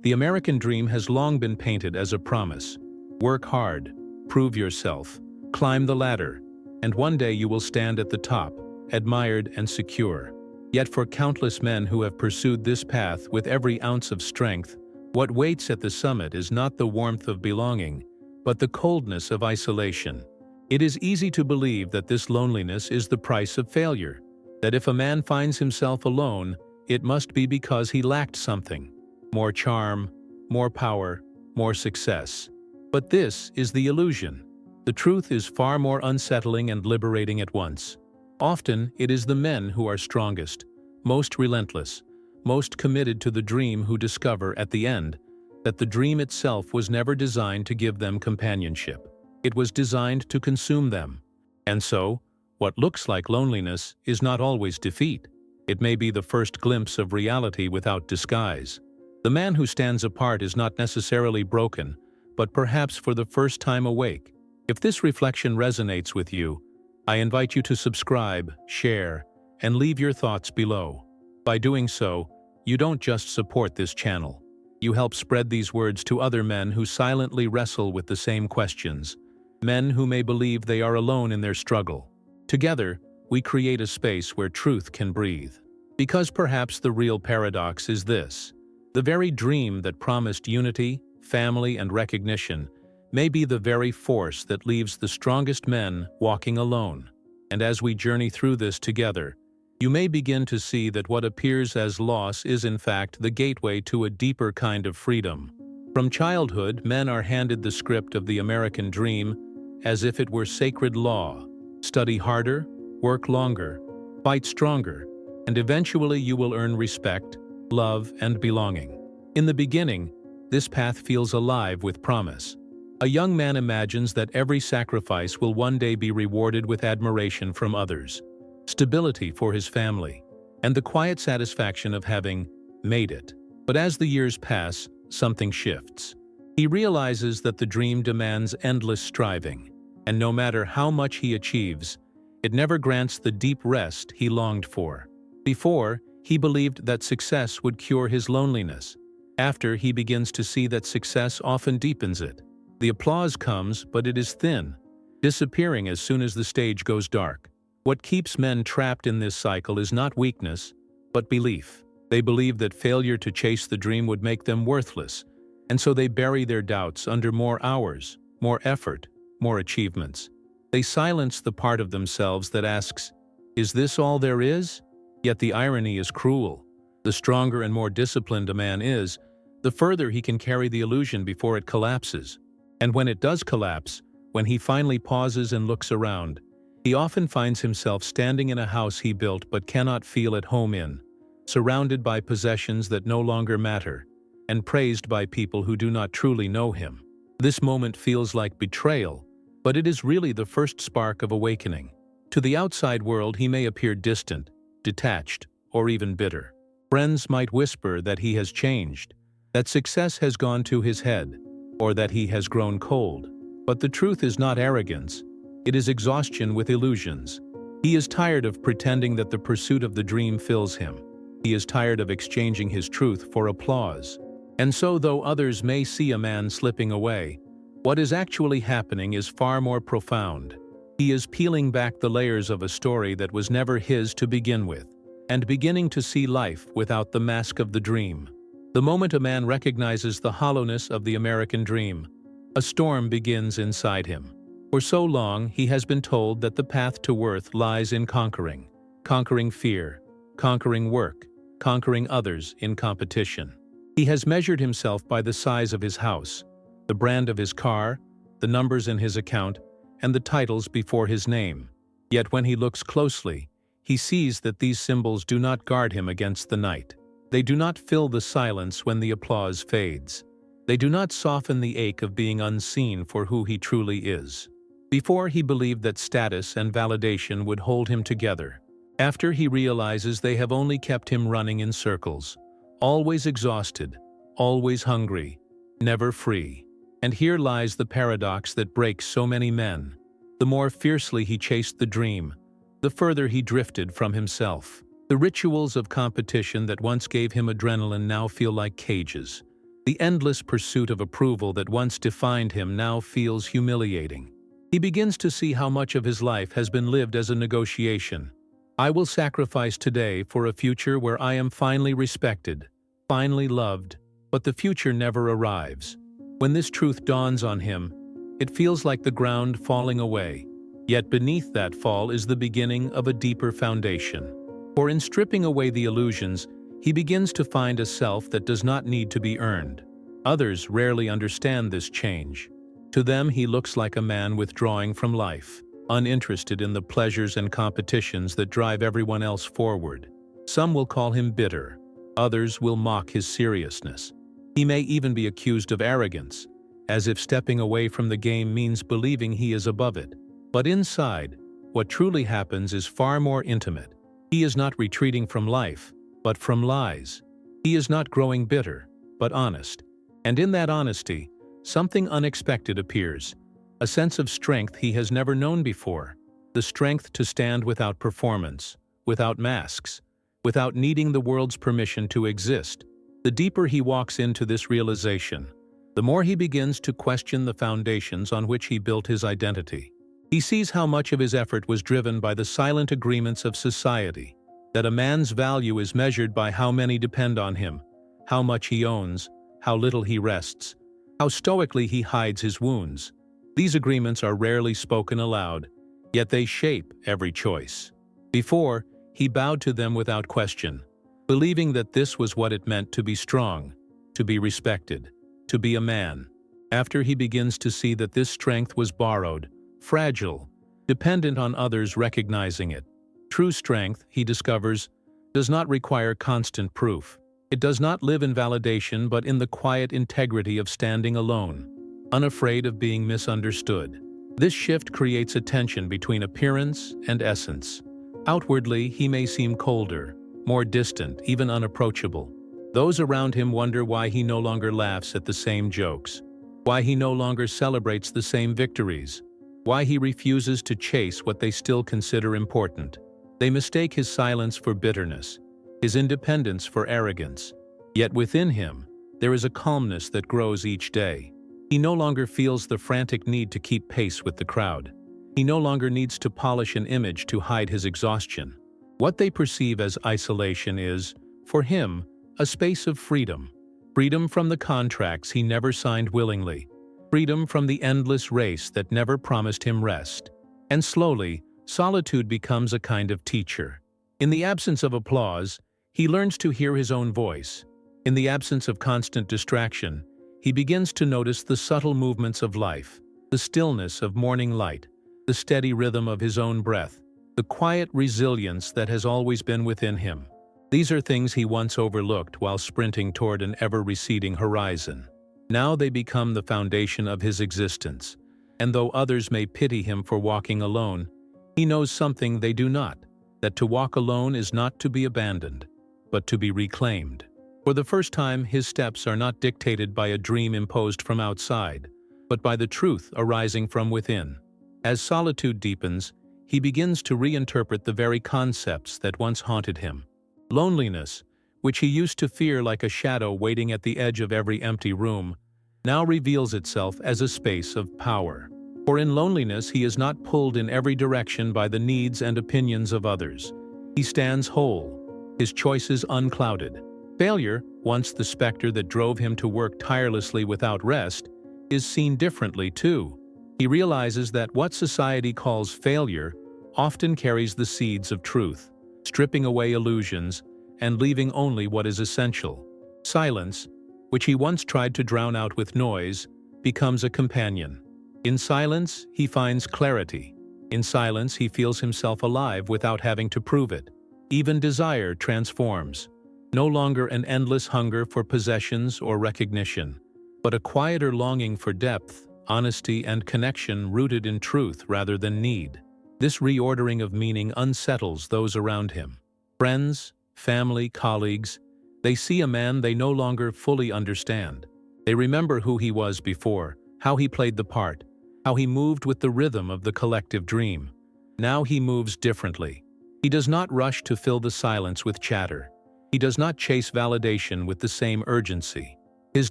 The American dream has long been painted as a promise. Work hard, prove yourself, climb the ladder, and one day you will stand at the top, admired and secure. Yet for countless men who have pursued this path with every ounce of strength, what waits at the summit is not the warmth of belonging, but the coldness of isolation. It is easy to believe that this loneliness is the price of failure, that if a man finds himself alone, it must be because he lacked something: more charm, more power, more success. But this is the illusion. The truth is far more unsettling and liberating at once. Often, it is the men who are strongest, most relentless, most committed to the dream who discover at the end that the dream itself was never designed to give them companionship. It was designed to consume them. And so, what looks like loneliness is not always defeat. It may be the first glimpse of reality without disguise. The man who stands apart is not necessarily broken, but perhaps for the first time awake. If this reflection resonates with you, I invite you to subscribe, share, and leave your thoughts below. By doing so, you don't just support this channel. You help spread these words to other men who silently wrestle with the same questions, men who may believe they are alone in their struggle. Together, we create a space where truth can breathe. Because perhaps the real paradox is this: the very dream that promised unity, family, and recognition may be the very force that leaves the strongest men walking alone. And as we journey through this together, you may begin to see that what appears as loss is in fact the gateway to a deeper kind of freedom. From childhood, men are handed the script of the American dream as if it were sacred law. Study harder, work longer, fight stronger, and eventually you will earn respect, love, and belonging. In the beginning, this path feels alive with promise. A young man imagines that every sacrifice will one day be rewarded with admiration from others, stability for his family, and the quiet satisfaction of having made it. But as the years pass, something shifts. He realizes that the dream demands endless striving, and no matter how much he achieves, it never grants the deep rest he longed for. Before, he believed that success would cure his loneliness. After, he begins to see that success often deepens it. The applause comes, but it is thin, disappearing as soon as the stage goes dark. What keeps men trapped in this cycle is not weakness, but belief. They believe that failure to chase the dream would make them worthless, and so they bury their doubts under more hours, more effort, more achievements. They silence the part of themselves that asks, "Is this all there is?" Yet the irony is cruel. The stronger and more disciplined a man is, the further he can carry the illusion before it collapses. And when it does collapse, when he finally pauses and looks around, he often finds himself standing in a house he built but cannot feel at home in, surrounded by possessions that no longer matter, and praised by people who do not truly know him. This moment feels like betrayal, but it is really the first spark of awakening. To the outside world, he may appear distant, detached, or even bitter. Friends might whisper that he has changed, that success has gone to his head, or that he has grown cold. But the truth is not arrogance, it is exhaustion with illusions. He is tired of pretending that the pursuit of the dream fills him. He is tired of exchanging his truth for applause. And so, though others may see a man slipping away, what is actually happening is far more profound. He is peeling back the layers of a story that was never his to begin with, and beginning to see life without the mask of the dream. The moment a man recognizes the hollowness of the American dream, a storm begins inside him. For so long, he has been told that the path to worth lies in conquering fear, conquering work, conquering others in competition. He has measured himself by the size of his house, the brand of his car, the numbers in his account, and the titles before his name. Yet when he looks closely, he sees that these symbols do not guard him against the night. They do not fill the silence when the applause fades. They do not soften the ache of being unseen for who he truly is. Before, he believed that status and validation would hold him together. After, he realizes they have only kept him running in circles, always exhausted, always hungry, never free. And here lies the paradox that breaks so many men. The more fiercely he chased the dream, the further he drifted from himself. The rituals of competition that once gave him adrenaline now feel like cages. The endless pursuit of approval that once defined him now feels humiliating. He begins to see how much of his life has been lived as a negotiation. I will sacrifice today for a future where I am finally respected, finally loved, but the future never arrives. When this truth dawns on him, it feels like the ground falling away. Yet beneath that fall is the beginning of a deeper foundation. For in stripping away the illusions, he begins to find a self that does not need to be earned. Others rarely understand this change. To them he looks like a man withdrawing from life, uninterested in the pleasures and competitions that drive everyone else forward. Some will call him bitter. Others will mock his seriousness. He may even be accused of arrogance, as if stepping away from the game means believing he is above it. But inside, what truly happens is far more intimate. He is not retreating from life, but from lies. He is not growing bitter, but honest. And in that honesty, something unexpected appears, a sense of strength he has never known before, the strength to stand without performance, without masks, without needing the world's permission to exist. The deeper he walks into this realization, the more he begins to question the foundations on which he built his identity. He sees how much of his effort was driven by the silent agreements of society, that a man's value is measured by how many depend on him, how much he owns, how little he rests, how stoically he hides his wounds. These agreements are rarely spoken aloud, yet they shape every choice. Before, he bowed to them without question, believing that this was what it meant to be strong, to be respected, to be a man. After he begins to see that this strength was borrowed, fragile, dependent on others recognizing it. True strength, he discovers, does not require constant proof. It does not live in validation but in the quiet integrity of standing alone, unafraid of being misunderstood. This shift creates a tension between appearance and essence. Outwardly, he may seem colder, more distant, even unapproachable. Those around him wonder why he no longer laughs at the same jokes, why he no longer celebrates the same victories, why he refuses to chase what they still consider important. They mistake his silence for bitterness, his independence for arrogance. Yet within him, there is a calmness that grows each day. He no longer feels the frantic need to keep pace with the crowd. He no longer needs to polish an image to hide his exhaustion. What they perceive as isolation is, for him, a space of freedom. Freedom from the contracts he never signed willingly. Freedom from the endless race that never promised him rest. And slowly, solitude becomes a kind of teacher. In the absence of applause, he learns to hear his own voice. In the absence of constant distraction, he begins to notice the subtle movements of life, the stillness of morning light, the steady rhythm of his own breath, the quiet resilience that has always been within him. These are things he once overlooked while sprinting toward an ever-receding horizon. Now they become the foundation of his existence, and though others may pity him for walking alone, he knows something they do not, that to walk alone is not to be abandoned, but to be reclaimed. For the first time, his steps are not dictated by a dream imposed from outside, but by the truth arising from within. As solitude deepens, he begins to reinterpret the very concepts that once haunted him. Loneliness, which he used to fear like a shadow waiting at the edge of every empty room, now reveals itself as a space of power. For in loneliness he is not pulled in every direction by the needs and opinions of others. He stands whole, his choices unclouded. Failure, once the specter that drove him to work tirelessly without rest, is seen differently too. He realizes that what society calls failure often carries the seeds of truth, stripping away illusions and leaving only what is essential. Silence, which he once tried to drown out with noise, becomes a companion. In silence, he finds clarity. In silence, he feels himself alive without having to prove it. Even desire transforms. No longer an endless hunger for possessions or recognition, but a quieter longing for depth, honesty, and connection rooted in truth rather than need. This reordering of meaning unsettles those around him. Friends, family, colleagues, they see a man they no longer fully understand. They remember who he was before, how he played the part, how he moved with the rhythm of the collective dream. Now he moves differently. He does not rush to fill the silence with chatter. He does not chase validation with the same urgency. His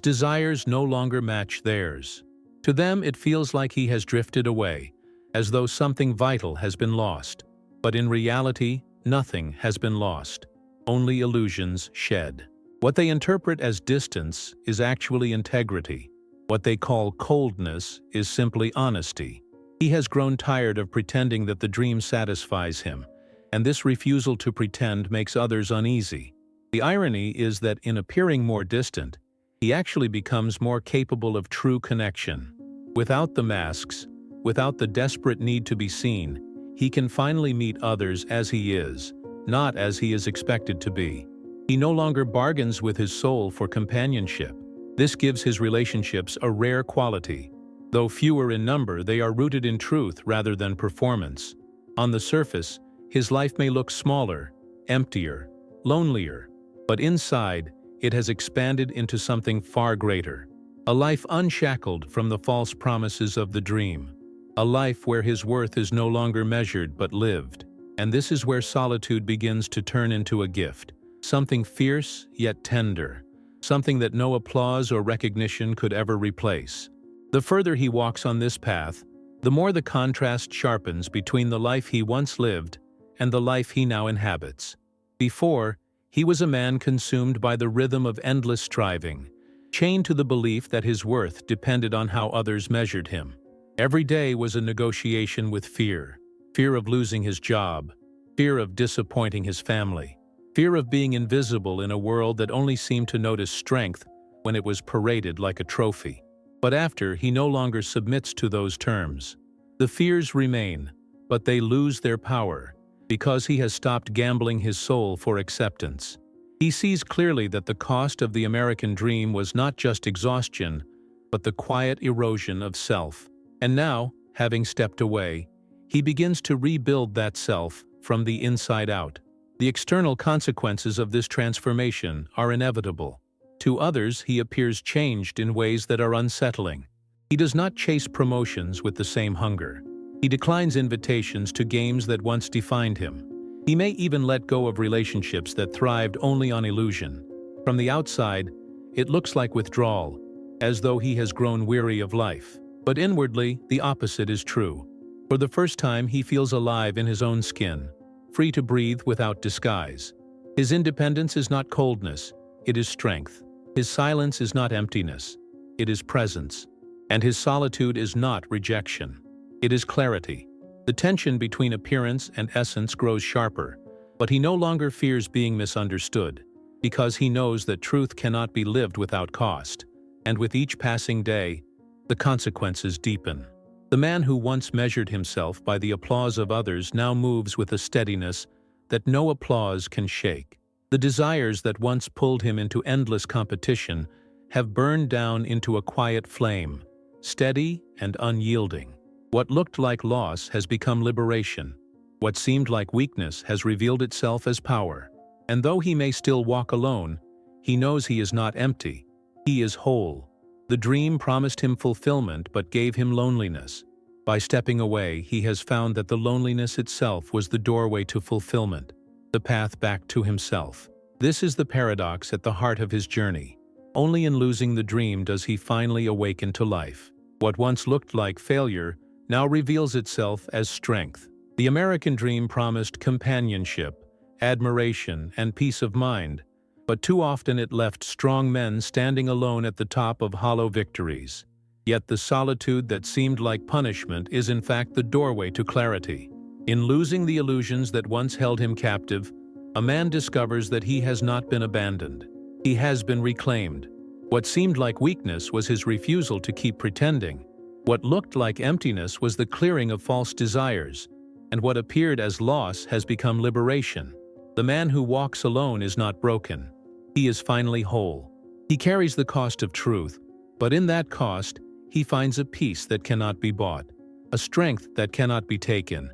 desires no longer match theirs. To them it feels like he has drifted away, as though something vital has been lost. But in reality, nothing has been lost. Only illusions shed. What they interpret as distance is actually integrity. What they call coldness is simply honesty. He has grown tired of pretending that the dream satisfies him, and this refusal to pretend makes others uneasy. The irony is that in appearing more distant, he actually becomes more capable of true connection. Without the masks, without the desperate need to be seen, he can finally meet others as he is, not as he is expected to be. He no longer bargains with his soul for companionship. This gives his relationships a rare quality. Though fewer in number, they are rooted in truth rather than performance. On the surface, his life may look smaller, emptier, lonelier, but inside, it has expanded into something far greater. A life unshackled from the false promises of the dream. A life where his worth is no longer measured but lived. And this is where solitude begins to turn into a gift. Something fierce yet tender. Something that no applause or recognition could ever replace. The further he walks on this path, the more the contrast sharpens between the life he once lived and the life he now inhabits. Before, he was a man consumed by the rhythm of endless striving, chained to the belief that his worth depended on how others measured him. Every day was a negotiation with fear. Fear of losing his job, fear of disappointing his family, fear of being invisible in a world that only seemed to notice strength when it was paraded like a trophy. But after, he no longer submits to those terms. The fears remain, but they lose their power, because he has stopped gambling his soul for acceptance. He sees clearly that the cost of the American dream was not just exhaustion, but the quiet erosion of self. And now, having stepped away, he begins to rebuild that self from the inside out. The external consequences of this transformation are inevitable. To others, he appears changed in ways that are unsettling. He does not chase promotions with the same hunger. He declines invitations to games that once defined him. He may even let go of relationships that thrived only on illusion. From the outside, it looks like withdrawal, as though he has grown weary of life. But inwardly, the opposite is true. For the first time, he feels alive in his own skin, free to breathe without disguise. His independence is not coldness, it is strength. His silence is not emptiness, it is presence. And his solitude is not rejection, it is clarity. The tension between appearance and essence grows sharper, but he no longer fears being misunderstood, because he knows that truth cannot be lived without cost. And with each passing day, the consequences deepen. The man who once measured himself by the applause of others now moves with a steadiness that no applause can shake. The desires that once pulled him into endless competition have burned down into a quiet flame, steady and unyielding. What looked like loss has become liberation. What seemed like weakness has revealed itself as power. And though he may still walk alone, he knows he is not empty. He is whole. The dream promised him fulfillment but gave him loneliness. By stepping away, he has found that the loneliness itself was the doorway to fulfillment, the path back to himself. This is the paradox at the heart of his journey. Only in losing the dream does he finally awaken to life. What once looked like failure now reveals itself as strength. The American dream promised companionship, admiration, and peace of mind, but too often it left strong men standing alone at the top of hollow victories. Yet the solitude that seemed like punishment is in fact the doorway to clarity. In losing the illusions that once held him captive, a man discovers that he has not been abandoned. He has been reclaimed. What seemed like weakness was his refusal to keep pretending. What looked like emptiness was the clearing of false desires, and what appeared as loss has become liberation. The man who walks alone is not broken. He is finally whole. He carries the cost of truth, but in that cost, he finds a peace that cannot be bought, a strength that cannot be taken,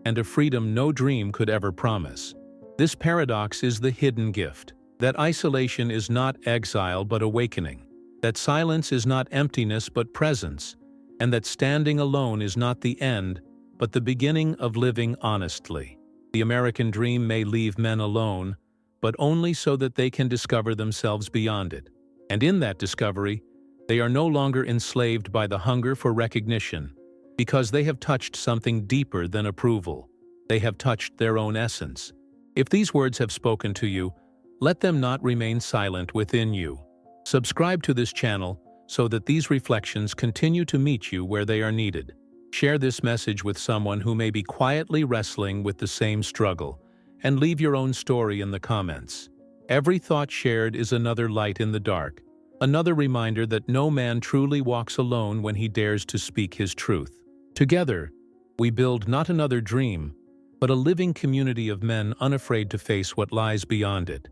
and a freedom no dream could ever promise. This paradox is the hidden gift, that isolation is not exile but awakening, that silence is not emptiness but presence, and that standing alone is not the end but the beginning of living honestly. The American dream may leave men alone, but only so that they can discover themselves beyond it. And in that discovery, they are no longer enslaved by the hunger for recognition, because they have touched something deeper than approval. They have touched their own essence. If these words have spoken to you, let them not remain silent within you. Subscribe to this channel so that these reflections continue to meet you where they are needed. Share this message with someone who may be quietly wrestling with the same struggle, and leave your own story in the comments. Every thought shared is another light in the dark, another reminder that no man truly walks alone when he dares to speak his truth. Together, we build not another dream, but a living community of men unafraid to face what lies beyond it.